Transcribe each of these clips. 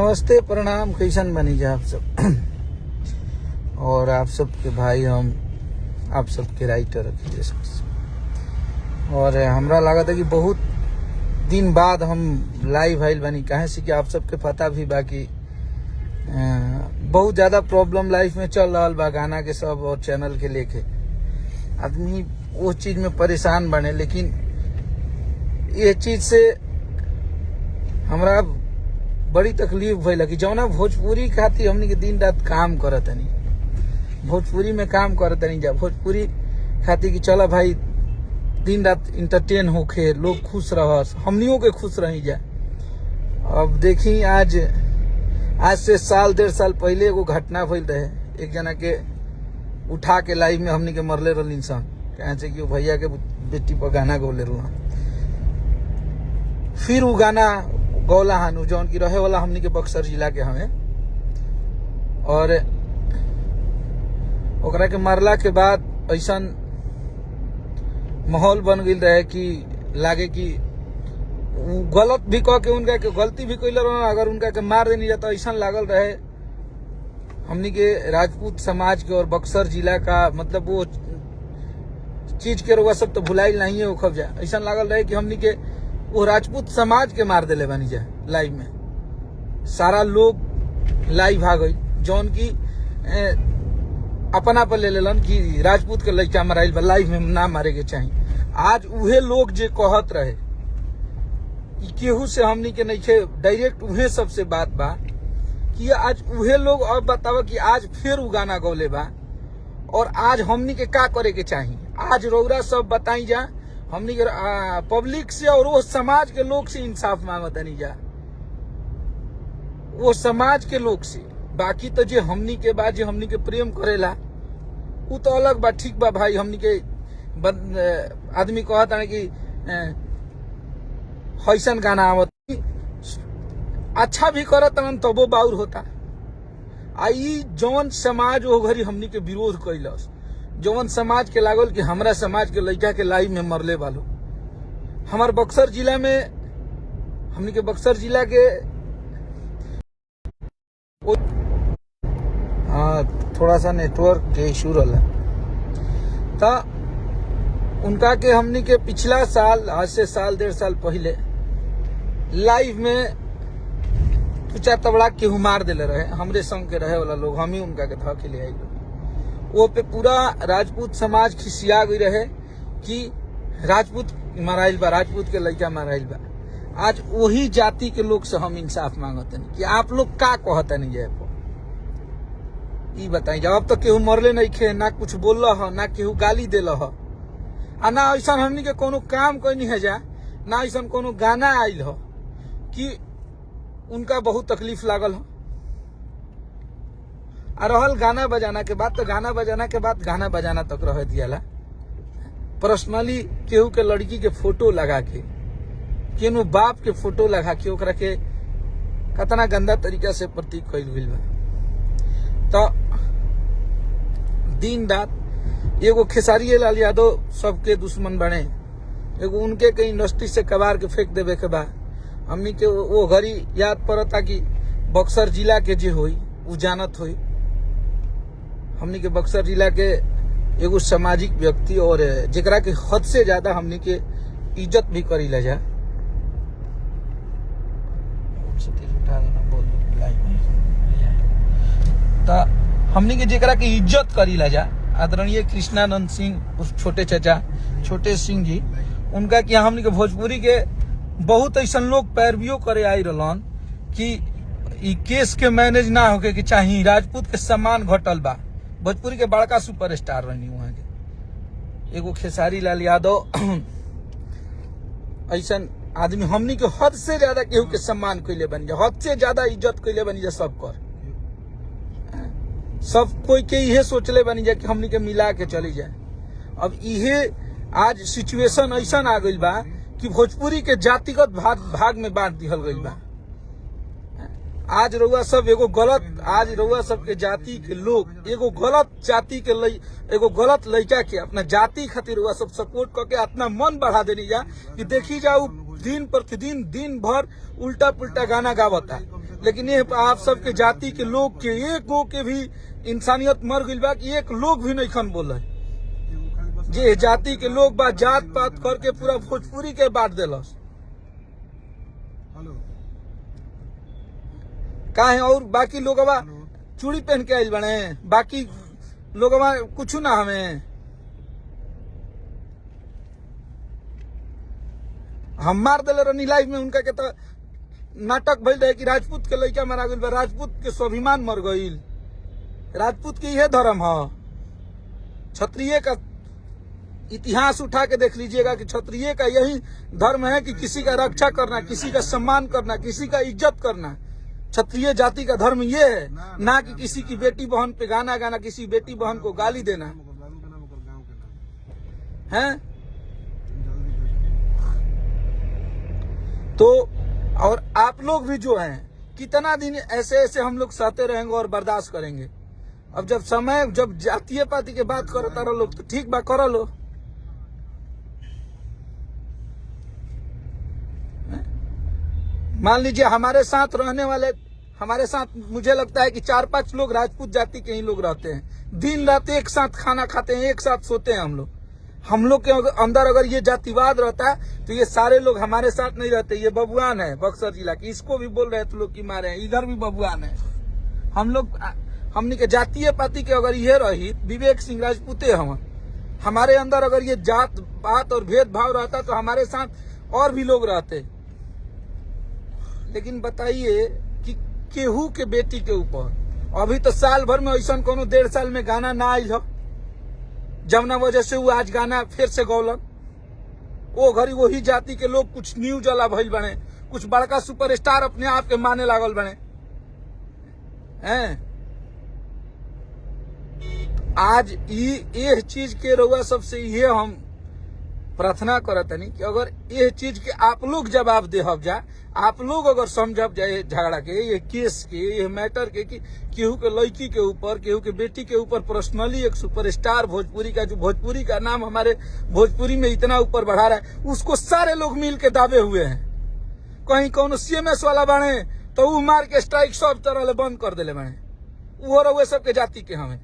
नमस्ते, प्रणाम। कैसन बनी जा आप सब और आप सबके भाई, हम आप सबके राइटर अखिलेश और हमरा लगा था कि बहुत दिन बाद हम लाइव आइल बनी। कहे से कि आप सबके पता भी बाकी बहुत ज्यादा प्रॉब्लम लाइफ में चल रहा बा, गाना के सब और चैनल के लेके आदमी उस चीज में परेशान बने। लेकिन ये चीज से हमरा बड़ी तकलीफ भइल कि जौना भोजपुरी खातिर हमनी के दिन रात काम करत नहीं, भोजपुरी में काम करत नहीं जा, भोजपुरी खातिर कि चला भाई दिन रात इंटरटेन होके लोग खुश रहस, हमनियों के खुश रही जा। अब देखी आज से साल डेढ़ साल पहले एगो घटना भइल रहे, एक जना के उठा के लाइव में हमनी के मरले रहल इंसान, कहे से कि भैया के बेटी पर गाना गौले रहा। फिर वो गाना गौला हानु जौन की रहे वाला हमनी के बक्सर जिला के हमें, और ओकरा के मारला के बाद ऐसा माहौल बन गई रहे कि लागे कि गलत भी कह के उनका के गलती भी कैल रहा, अगर उनका के मार देनी जाता ऐसा लागल रहे हमनी के राजपूत समाज के और बक्सर जिला का, मतलब वो चीज के रोगा सब तो भुलाई नहीं है, वो खब जा ऐसा लागल रहे कि हमनी के वो राजपूत समाज के मार देले बनी जा। लाइव में सारा लोग लाइव आ गई जौन की अपना पर ले लेलन कि राजपूत के लड़का मराइल बा, लाइव में ना मारे के चाहिए। आज उहे लोग जे कहत रहे केहू से हमनी के नहीं थे, डायरेक्ट उहे सबसे बात बा कि आज उहे लोग अब बतावा कि आज फिर उ गाना गौले बा और आज हमनी के का करे के चाहिए। आज रौरा सब बताई जा, हमनी के पब्लिक से और वो समाज के लोग से इंसाफ मांगत नहीं जा, वो समाज के लोग से। बाकी तो जे हमनी के बाद जे हमनी के प्रेम करेला वो तो अलग बा, ठीक बा भाई। हमनी के आदमी कहता है कि हैसन गाना आवत अच्छा भी करत तबो बाउर होता। आई जौन समाज वो घड़ी हमनी के विरोध कैलस, जौन समाज के लागल कि हमरा समाज के लड़का के लाइव में मरले वालो। हमार बक्सर जिला में, हमनी के बक्सर जिला के थोड़ा सा नेटवर्क के इशू रहा था, उनका के हमनी के पिछला साल, आज से साल डेढ़ साल पहले लाइव में तुचा तबड़ा केहू मार दिले रहे, हमरे संग के रहे वाला लोग, हम ही उनका के था के ले आई। वो पे पूरा राजपूत समाज खिसिया गई रहे कि राजपूत मराइल बा, राजपूत के लड़का मराइल बा। आज वही जाति के लोग से हम इंसाफ मांगते नहीं कि आप लोग का कहते नहीं जाए ई बताई। जब तो केहू मरले नहीं खे, ना कुछ बोल रहा, ना केहू गाली दिल हो, ना ऐसा हमनी के कोनो काम कोई नहीं है जा, ना ऐसा कोनो गाना आयल हो कि उनका बहुत तकलीफ लागल हो। और रहल गाना बजाना के बाद, तो गाना बजाना के बाद गाना बजाना तक रह दियाला। पर्सनली केहू के लड़की के फोटो लगा के, केनो बाप के फोटो लगा के ओकरा के कितना गंदा तरीका से प्रतीक कइल गइल बा। तो दिन रात एगो खेसारी लाल यादव सबके दुश्मन बने, एगो उनके के इंडस्ट्री से कबार के फेंक देवे के बा। हमनी के वो घड़ी याद पड़ता कि बक्सर जिला के जे होई उ जानत होई, हमनी के बक्सर जिला के एगो सामाजिक व्यक्ति और जेकरा के हद से ज्यादा हमनी के इज्जत भी करी ला जा। तो हमनी के जेकरा के इज्जत करी ला जा, आदरणीय कृष्णानंद सिंह उस छोटे चाचा, छोटे सिंह जी, उनका कि हमनी के भोजपुरी के बहुत ऐसा लोग पैरवियो करे आई रहलन कि ई केस के मैनेज ना होके कि चाहिए, राजपूत के सम्मान घटल बा। भोजपुरी के बड़का सुपरस्टार रहनी वहां के एगो खेसारी लाल यादव ऐसा आदमी हमनी के हद से ज्यादा केहू के सम्मान कैले बनी जा, हद से ज्यादा इज्जत कैले बनी जा। सब कोई के इहे सोचले बनी जा कि हमनी के मिला के चली जाए। अब इहे आज सिचुएशन ऐसा आ गइल बा कि भोजपुरी के जातिगत भाग में बांट दिहल गइल बा। आज रउआ सब एगो गलत, आज रउआ सब के जाति के लोग एगो गलत जाति के एगो गलत लड़का के अपना जाति खातिर रउआ सब सपोर्ट करके अपना मन बढ़ा देनी जा कि देखी जाऊ दिन प्रतिदिन दिन भर उल्टा पुल्टा गाना गावता। लेकिन ये आप सबके जाति के लोग के एक गो के भी इंसानियत मर गई बा कि एक लोग भी नहीं खन बोले। जे जाति के लोग बा जात पात करके पूरा भोजपुरी के बांट दिलस काहे। और बाकी लोग चूड़ी पहन के आयल बने, बाकी लोग कुछ ना हमें हम मार दिले रहनी लाइव में। उनका के तो नाटक भइल रहे कि राजपूत के लड़का मारा गइल बा, राजपूत के स्वाभिमान मर गइल। राजपूत के यह धर्म है। क्षत्रिय का इतिहास उठा के देख लीजिएगा कि क्षत्रिय का यही धर्म है कि किसी का रक्षा करना, किसी का सम्मान करना, किसी का इज्जत करना। क्षत्रिय जाति का धर्म ये है, ना कि किसी की बेटी बहन पे गाना गाना, किसी बेटी बहन को गाली देना है। तो और आप लोग भी जो हैं कितना दिन ऐसे ऐसे हम लोग सहते रहेंगे और बर्दाश्त करेंगे। अब जब समय जब जातीय पाति के बात करता रहो लोग तो ठीक बा कर लो। मान लीजिए हमारे साथ रहने वाले, हमारे साथ मुझे लगता है कि 4-5 लोग राजपूत जाति के ही लोग रहते हैं। दिन रात एक साथ खाना खाते हैं, एक साथ सोते हैं हम लोग के अंदर अगर ये जातिवाद रहता है तो ये सारे लोग हमारे साथ नहीं रहते। ये बबुआन है बक्सर जिला की, इसको भी बोल रहे हैं तो लोग की मारे हैं, इधर भी बबुआन है। हम लोग हमने के जातीय पाति के अगर ये रही विवेक सिंह राजपूते हमारे अंदर अगर ये जात पात और भेदभाव रहता तो हमारे साथ और भी लोग रहते। लेकिन बताइए कि केहू के बेटी के ऊपर अभी तो साल भर में ऐसा कोनो 1.5 साल में गाना ना आयल हो, जमुना वजह से वो आज गाना फिर से गौलन। वो घड़ी वही जाति के लोग कुछ न्यूज वाला भइल बने, कुछ बड़का सुपरस्टार अपने आप के माने लागल बने हैं। आज ये चीज के रउआ सबसे ये हम प्रार्थना करत हनी कि अगर ये चीज के आप लोग जवाब देहब जा, आप लोग अगर समझब जाए झगड़ा के, ये केस के, ये मैटर के कि केहू के लड़की के ऊपर, केहू के बेटी के ऊपर पर्सनली एक सुपरस्टार भोजपुरी का, जो भोजपुरी का नाम हमारे भोजपुरी में इतना ऊपर बढ़ा रहा है, उसको सारे लोग मिल के दावे हुए हैं। कहीं कौन CMS वाला बने तो वो मार के स्ट्राइक सब तरह बंद कर दिले बने, वो रउए सबके जाति के हमें।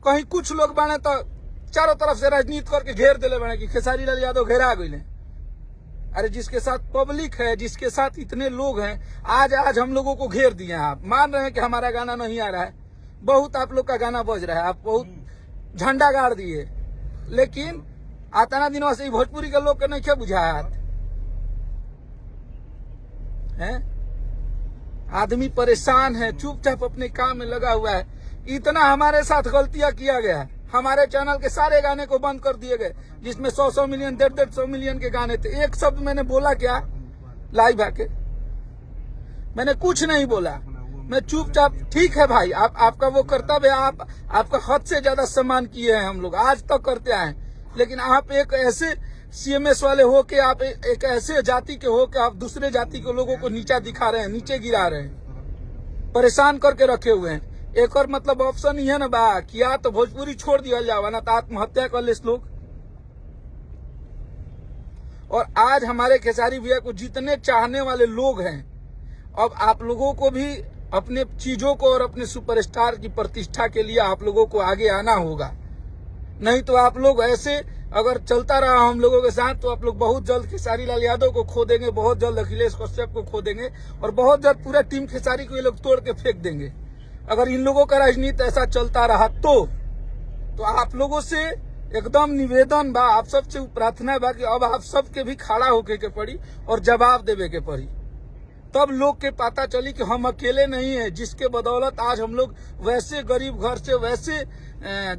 कहीं कुछ लोग बने तो चारों तरफ से राजनीति करके घेर दिले बने कि खेसारी लाल यादव घेरा गए। अरे जिसके साथ पब्लिक है, जिसके साथ इतने लोग हैं, आज हम लोगों को घेर दिए। आप मान रहे हैं कि हमारा गाना नहीं आ रहा है, बहुत आप लोग का गाना बज रहा है, आप बहुत झंडा गाड़ दिए, लेकिन आतना दिनों से भोजपुरी के लोग के नहीं क्या बुझाया है। आदमी परेशान है, चुपचाप अपने काम में लगा हुआ है। इतना हमारे साथ गलतियां किया गया है, हमारे चैनल के सारे गाने को बंद कर दिए गए, जिसमें 100 मिलियन 150 मिलियन के गाने थे। एक शब्द मैंने बोला क्या लाइव आके? मैंने कुछ नहीं बोला, मैं चुपचाप। ठीक है भाई, आपका वो कर्तव्य, आपका हद से ज्यादा सम्मान किए हैं हम लोग, आज तक करते आए। लेकिन आप एक ऐसे CMS वाले हो के, आप एक ऐसे जाति के हो के आप दूसरे जाति के लोगों को नीचा दिखा रहे हैं, नीचे गिरा रहे हैं, परेशान करके रखे हुए हैं। एक और मतलब ऑप्शन ही है ना बा कि या तो भोजपुरी छोड़ दिया जावा, ना तो आत्महत्या कर ले लोग। और आज हमारे खेसारी भैया को जितने चाहने वाले लोग हैं, अब आप लोगों को भी अपने चीजों को और अपने सुपरस्टार की प्रतिष्ठा के लिए आप लोगों को आगे आना होगा। नहीं तो आप लोग ऐसे अगर चलता रहा हम लोगों के साथ तो आप लोग बहुत जल्द खेसारी लाल यादव को खो देंगे, बहुत जल्द अखिलेश कश्यप को खो देंगे, और बहुत जल्द पूरा टीम खेसारी को ये लोग तोड़ के फेंक देंगे। अगर इन लोगों का राजनीति ऐसा चलता रहा तो आप लोगों से एकदम निवेदन बा, आप सबसे प्रार्थना बा कि अब आप सबके भी खड़ा होके के पड़ी और जवाब देवे के पड़ी। तब लोग के पता चली कि हम अकेले नहीं है, जिसके बदौलत आज हम लोग वैसे गरीब घर से, वैसे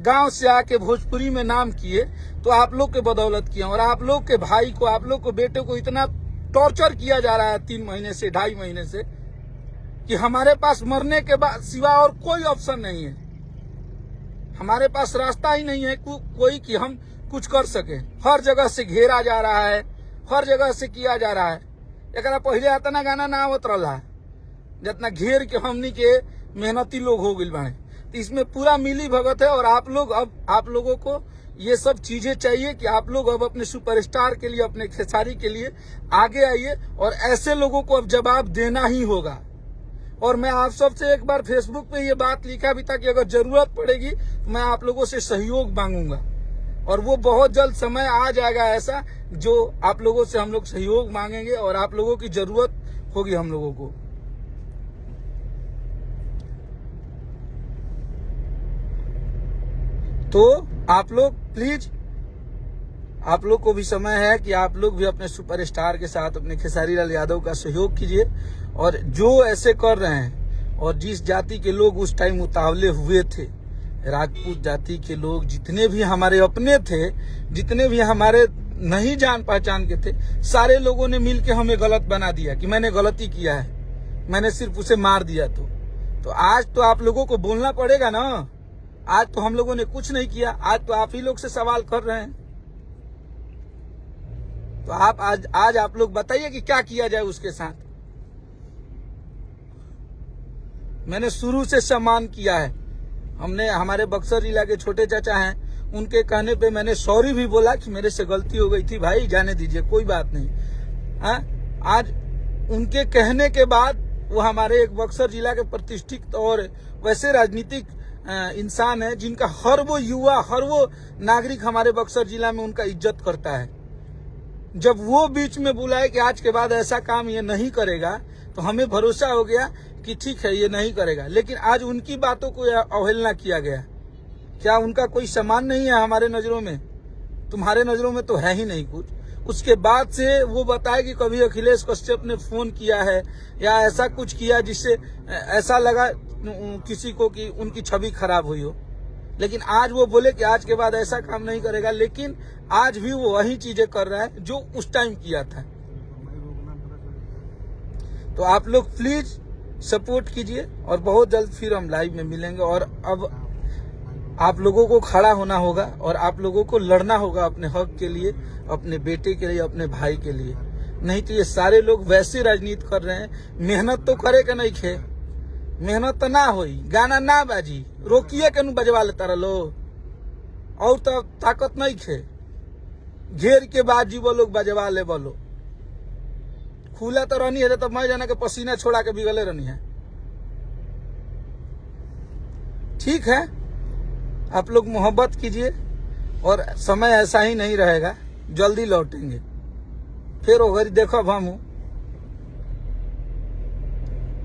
गांव से आके भोजपुरी में नाम किए, तो आप लोग के बदौलत किए। और आप लोग के भाई को, आप लोग को बेटे को इतना टॉर्चर किया जा रहा है 3 महीने से, 2.5 महीने से, कि हमारे पास मरने के बाद सिवा और कोई ऑप्शन नहीं है। हमारे पास रास्ता ही नहीं है कोई कि हम कुछ कर सके। हर जगह से घेरा जा रहा है, हर जगह से किया जा रहा है। एक पहले इतना गाना ना आवत रहा है जितना घेर के हमनी के मेहनती लोग हो गए बाड़े। तो इसमें पूरा मिली भगत है। और आप लोग, अब आप लोगों को ये सब चीजें चाहिए कि आप लोग अब अपने सुपरस्टार के लिए, अपने खेसारी के लिए आगे आइए और ऐसे लोगों को अब जवाब देना ही होगा। और मैं आप सबसे एक बार फेसबुक पे ये बात लिखा भी था कि अगर जरूरत पड़ेगी तो मैं आप लोगों से सहयोग मांगूंगा, और वो बहुत जल्द समय आ जाएगा ऐसा जो आप लोगों से हम लोग सहयोग मांगेंगे और आप लोगों की जरूरत होगी हम लोगों को। तो आप लोग प्लीज, आप लोग को भी समय है कि आप लोग भी अपने सुपरस्टार के साथ अपने खेसारी लाल यादव का सहयोग कीजिए। और जो ऐसे कर रहे हैं और जिस जाति के लोग उस टाइम उतावले हुए थे, राजपूत जाति के लोग जितने भी हमारे अपने थे, जितने भी हमारे नहीं जान पहचान के थे, सारे लोगों ने मिलके हमें गलत बना दिया कि मैंने गलती किया है, मैंने सिर्फ उसे मार दिया। तो आज तो आप लोगों को बोलना पड़ेगा ना। आज तो हम लोगों ने कुछ नहीं किया, आज तो आप ही लोग से सवाल कर रहे हैं। तो आप आज आप लोग बताइए कि क्या किया जाए उसके साथ। मैंने शुरू से सम्मान किया है। हमने, हमारे बक्सर जिला के छोटे चाचा हैं, उनके कहने पे मैंने सॉरी भी बोला कि मेरे से गलती हो गई थी भाई, जाने दीजिए, कोई बात नहीं। आज उनके कहने के बाद वो हमारे एक बक्सर जिला के प्रतिष्ठित और वैसे राजनीतिक इंसान है जिनका हर वो युवा, हर वो नागरिक हमारे बक्सर जिला में उनका इज्जत करता है। जब वो बीच में बुलाए कि आज के बाद ऐसा काम ये नहीं करेगा, तो हमें भरोसा हो गया कि ठीक है ये नहीं करेगा। लेकिन आज उनकी बातों को अवहेलना किया गया। क्या उनका कोई सम्मान नहीं है हमारे नजरों में? तुम्हारे नजरों में तो है ही नहीं कुछ। उसके बाद से वो बताए कि कभी अखिलेश कश्यप ने फोन किया है या ऐसा कुछ किया जिससे ऐसा लगा किसी को कि उनकी छवि खराब हुई हो। लेकिन आज वो बोले कि आज के बाद ऐसा काम नहीं करेगा, लेकिन आज भी वो वही चीजें कर रहा है जो उस टाइम किया था। तो आप लोग प्लीज सपोर्ट कीजिए और बहुत जल्द फिर हम लाइव में मिलेंगे। और अब आप लोगों को खड़ा होना होगा और आप लोगों को लड़ना होगा अपने हक के लिए, अपने बेटे के लिए, अपने भाई के लिए। नहीं तो ये सारे लोग वैसे राजनीति कर रहे हैं। मेहनत तो करे के नहीं खे, मेहनत तो ना होई, गाना ना बाजी, रोकिए के बजवा लेता रहो, और तो ताकत नहीं खे, घेर के बाजी वो लोग बजवा ले बोलो। खुला तो रहनी है तो मैं जाना के पसीना छोड़ा के बिगले रहनी है। ठीक है, आप लोग मोहब्बत कीजिए और समय ऐसा ही नहीं रहेगा, जल्दी लौटेंगे। फिर वो घड़ी देखो हम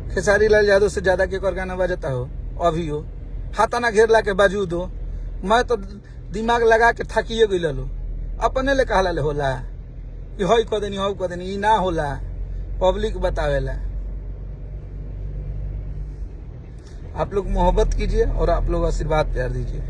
खेसारी लाल यादव से ज्यादा के कर गाना बजता हो अभी हो, हाथाना घेरला के बाजूद हो। मैं तो दिमाग लगा के थकिए गई लो, अपने ले कहला ले होला कि हई कह देनी, हई कह देनी, ई ना होला, पब्लिक बतावेला। आप लोग मोहब्बत कीजिए और आप लोग आशीर्वाद प्यार दीजिए।